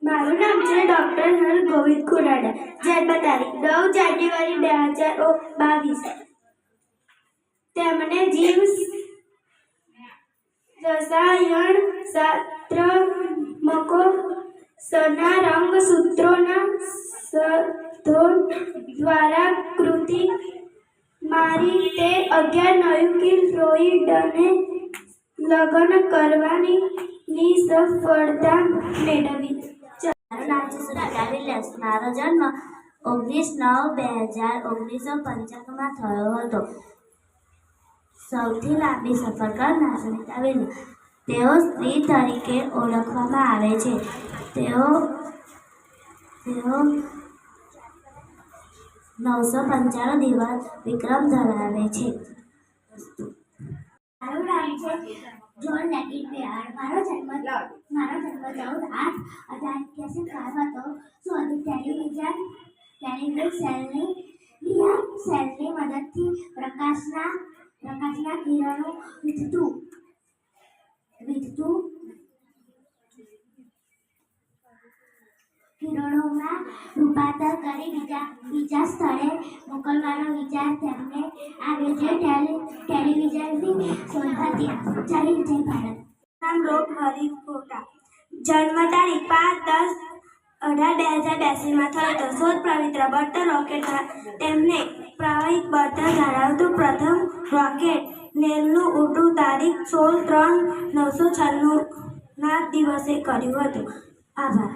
મારું નામ છે ડૉક્ટર હર ગોવિંદ ખુરાડા. જન્મ તારીખ 9 જાન્યુઆરી 2022. તેમણે જીવ રસાયણ શાસ્ત્ર મકો સના રંગસૂત્રોના શોધો દ્વારા કૃતિ મારી તે 11 ન્યુક્લિયોઇડને લગ્ન કરવાની સફળતા મેળવી. મારું નામ છે સુનિતા વિલિયમ્સ. મારો જન્મ 19/9/1995 થયો હતો. સૌથી લાંબી સફર કરનાર સુનિતા વિલિયમ્સ. તેઓ સ્ત્રી તરીકે ઓળખવામાં આવે છે. તેઓ 995 દિવસ વિક્રમ ધરાવે છે. મારું નામ છે જ્હોન લેટિનવેર. મારો જન્મ 14/8/1881 હતો. શોધ ટેલિવિઝન સેલની મદદથી પ્રકાશના કિરણો વીજતું કિરણોમાં રૂપાંતર કરી બીજા સ્થળે મોકલવાનો વિચાર તેમને આવ્યો. જે ટેલિવિઝનની શોધ હતી. જય ભારત. નામ લોક હરિકોટા. જન્મ તારીખ 5/10/1882 થયો હતો. શોધ પવિત્ર બળતણ રોકેટ. તેમને પ્રાયોગિક બળતણ ધરાવતું પ્રથમ રોકેટ નેલનું ઉડવું તારીખ 16/3/1996 ના દિવસે કર્યું હતું. આભાર.